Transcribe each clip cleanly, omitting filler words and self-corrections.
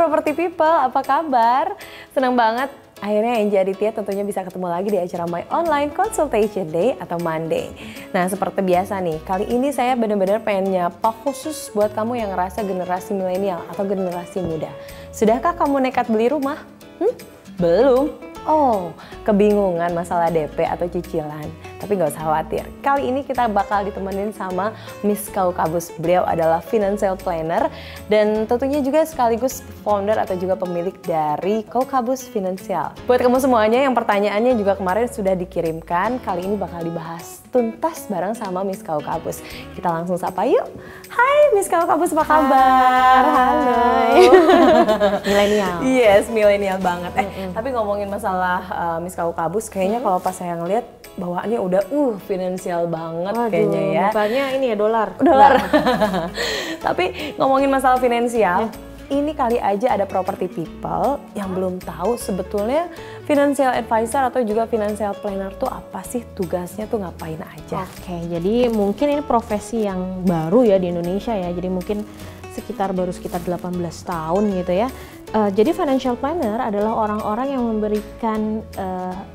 Property People, apa kabar? Senang banget akhirnya Angie Aditya tentunya bisa ketemu lagi di acara My Online Consultation Day atau Monday. Nah seperti biasa nih, kali ini saya benar-benar pengen nyapa khusus buat kamu yang ngerasa generasi milenial atau generasi muda. Sudahkah kamu nekat beli rumah? Belum? Oh, kebingungan masalah DP atau cicilan. Tapi gak usah khawatir, kali ini kita bakal ditemenin sama Miss Kaukabus. Beliau adalah financial planner dan tentunya juga sekaligus founder atau juga pemilik dari Kaukabus Financial. Buat kamu semuanya yang pertanyaannya juga kemarin sudah dikirimkan, kali ini bakal dibahas tuntas bareng sama Miss Kaukabus. Kita langsung sapa yuk. Hai Miss Kaukabus, apa kabar? Halo. Milenial. Yes, milenial banget. Tapi ngomongin masalah Miss Kaukabus, kayaknya kalau pas saya ngeliat bawaannya udah finansial banget. Waduh, kayaknya ya. Mukanya ini ya dolar. Tapi ngomongin masalah finansial, ini kali aja ada property people yang belum tahu sebetulnya financial advisor atau juga financial planner tuh apa sih, tugasnya tuh ngapain aja. Oke, jadi mungkin ini profesi yang baru ya di Indonesia ya. Jadi mungkin baru sekitar 18 tahun gitu ya. Jadi financial planner adalah orang-orang yang memberikan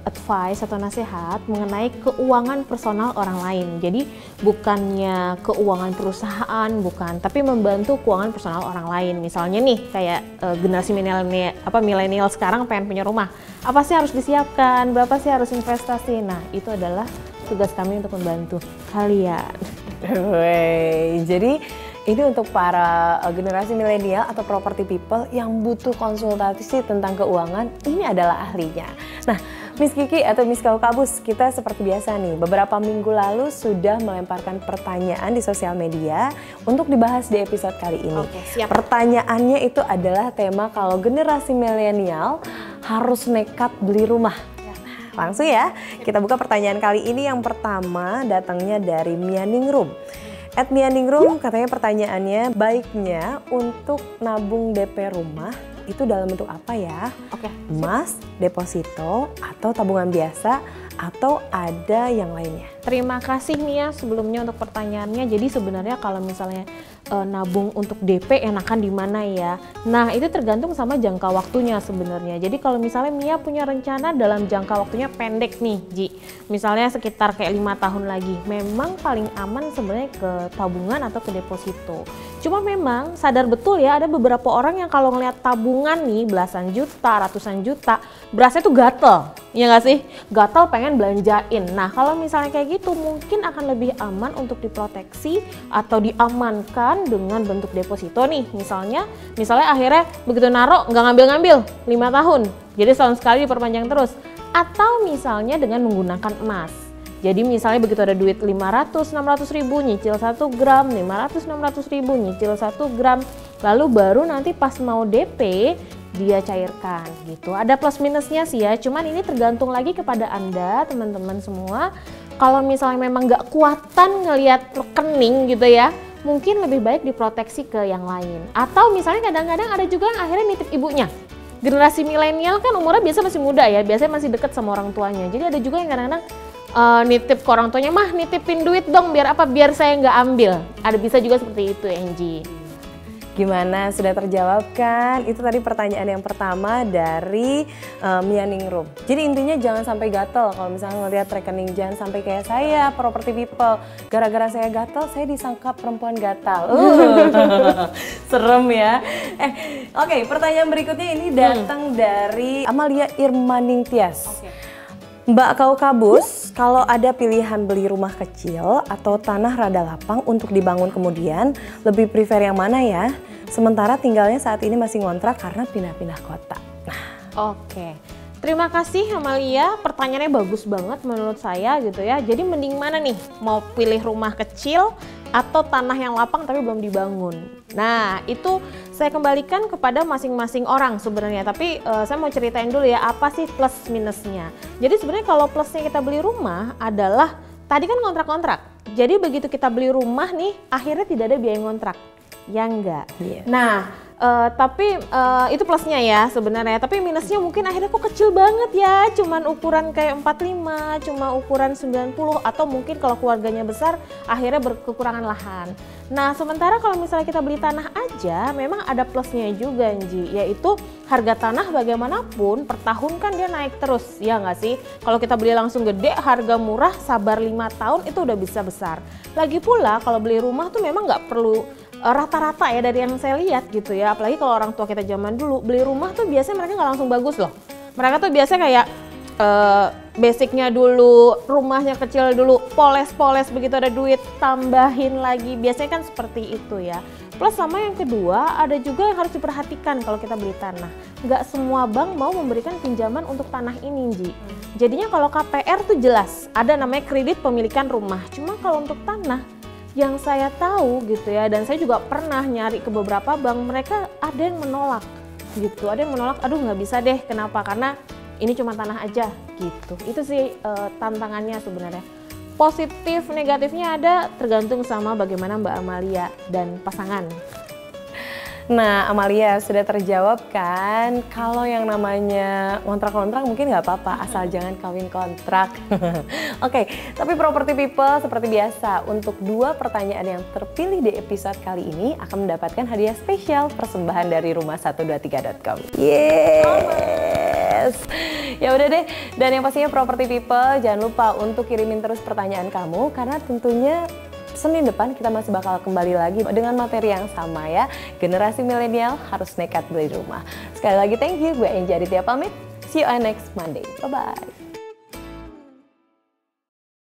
advice atau nasihat mengenai keuangan personal orang lain. Jadi bukannya keuangan perusahaan, bukan, tapi membantu keuangan personal orang lain. Misalnya nih kayak generasi milenial sekarang pengen punya rumah. Apa sih harus disiapkan? Berapa sih harus investasi? Nah, itu adalah tugas kami untuk membantu kalian. Jadi ini untuk para generasi milenial atau property people yang butuh konsultasi tentang keuangan, ini adalah ahlinya. Nah, Miss Kiki atau Miss Kaukabus, kita seperti biasa nih, beberapa minggu lalu sudah melemparkan pertanyaan di sosial media untuk dibahas di episode kali ini. Oke, siap. Pertanyaannya itu adalah tema kalau generasi milenial harus nekat beli rumah. Langsung ya, kita buka pertanyaan kali ini. Yang pertama datangnya dari Mianingrum. @Mianingrum katanya pertanyaannya, baiknya untuk nabung DP rumah itu dalam bentuk apa ya? Oke. Emas, deposito, atau tabungan biasa, atau ada yang lainnya? Terima kasih Mia sebelumnya untuk pertanyaannya. Jadi sebenarnya kalau misalnya nabung untuk DP enakan di mana ya? Nah, itu tergantung sama jangka waktunya sebenarnya. Jadi kalau misalnya Mia punya rencana dalam jangka waktunya pendek nih, Ji. Misalnya sekitar kayak 5 tahun lagi. Memang paling aman sebenarnya ke tabungan atau ke deposito. Cuma memang sadar betul ya, ada beberapa orang yang kalau ngelihat tabungan nih belasan juta, ratusan juta, berasnya tuh gatel. Ya nggak sih? Gatel pengen belanjain. Nah, kalau misalnya kayak gitu mungkin akan lebih aman untuk diproteksi atau diamankan dengan bentuk deposito nih. Misalnya akhirnya begitu naruh nggak ngambil-ngambil 5 tahun. Jadi setahun sekali diperpanjang terus. Atau misalnya dengan menggunakan emas. Jadi misalnya begitu ada duit 500-600 ribu nyicil 1 gram, 500-600 ribu nyicil 1 gram. Lalu baru nanti pas mau DP dia cairkan gitu. Ada plus minusnya sih ya, cuman ini tergantung lagi kepada Anda teman-teman semua. Kalau misalnya memang nggak kuatan ngelihat rekening gitu ya, mungkin lebih baik diproteksi ke yang lain. Atau misalnya kadang-kadang ada juga yang akhirnya nitip ibunya. Generasi milenial kan umurnya biasa masih muda ya, biasanya masih deket sama orang tuanya. Jadi ada juga yang kadang-kadang nitip ke orang tuanya, mah nitipin duit dong biar apa? Biar saya nggak ambil. Ada bisa juga seperti itu, Angie. Gimana, sudah terjawab kan? Itu tadi pertanyaan yang pertama dari Mianingrum. Jadi intinya jangan sampai gatel kalau misalnya ngelihat rekening, jangan sampai kayak saya property people. Gara-gara saya gatel, saya disangka perempuan gatal. Serem ya. Oke, pertanyaan berikutnya ini datang dari Amalia Irmaningtyas. Mbak Kaukabus, kalau ada pilihan beli rumah kecil atau tanah rada lapang untuk dibangun kemudian, lebih prefer yang mana ya? Sementara tinggalnya saat ini masih ngontrak karena pindah-pindah kota. Oke, terima kasih Amalia, pertanyaannya bagus banget menurut saya gitu ya. Jadi mending mana nih? Mau pilih rumah kecil atau tanah yang lapang tapi belum dibangun? Nah, itu saya kembalikan kepada masing-masing orang sebenarnya. Tapi saya mau ceritain dulu ya apa sih plus minusnya. Jadi sebenarnya kalau plusnya kita beli rumah adalah tadi kan kontrak-kontrak. Jadi begitu kita beli rumah nih, akhirnya tidak ada biaya ngontrak. Ya enggak. Yeah. Nah, Tapi itu plusnya ya sebenarnya. Tapi minusnya mungkin akhirnya kok kecil banget ya, cuman ukuran kayak 45, cuma ukuran 90, atau mungkin kalau keluarganya besar akhirnya berkekurangan lahan. Nah sementara kalau misalnya kita beli tanah aja, memang ada plusnya juga Nji, yaitu harga tanah bagaimanapun per tahun kan dia naik terus, ya nggak sih? Kalau kita beli langsung gede, harga murah, sabar 5 tahun itu udah bisa besar. Lagi pula kalau beli rumah tuh memang nggak perlu rata-rata ya dari yang saya lihat gitu ya, apalagi kalau orang tua kita zaman dulu beli rumah tuh biasanya mereka nggak langsung bagus loh. Mereka tuh biasanya kayak basicnya dulu, rumahnya kecil dulu, poles-poles, begitu ada duit tambahin lagi, biasanya kan seperti itu ya. Plus sama yang kedua, ada juga yang harus diperhatikan kalau kita beli tanah. Nggak semua bank mau memberikan pinjaman untuk tanah ini, Ji. Jadinya kalau KPR tuh jelas, ada namanya kredit pemilikan rumah. Cuma kalau untuk tanah, yang saya tahu gitu ya, dan saya juga pernah nyari ke beberapa bank, mereka ada yang menolak gitu, ada yang menolak, aduh nggak bisa deh, kenapa? Karena ini cuma tanah aja gitu. Itu sih tantangannya sebenarnya. Positif negatifnya ada, tergantung sama bagaimana Mbak Amalia dan pasangan. Nah, Amalia sudah terjawab kan, kalau yang namanya kontrak-kontrak mungkin nggak apa-apa, asal jangan kawin kontrak. Oke, tapi Property People seperti biasa, untuk 2 pertanyaan yang terpilih di episode kali ini akan mendapatkan hadiah spesial persembahan dari rumah123.com. Yes! Ya udah deh, dan yang pastinya Property People jangan lupa untuk kirimin terus pertanyaan kamu, karena tentunya Senin depan kita masih bakal kembali lagi dengan materi yang sama ya. Generasi milenial harus nekat beli rumah. Sekali lagi thank you, gue Enja Aditya pamit. See you on next Monday. Bye-bye.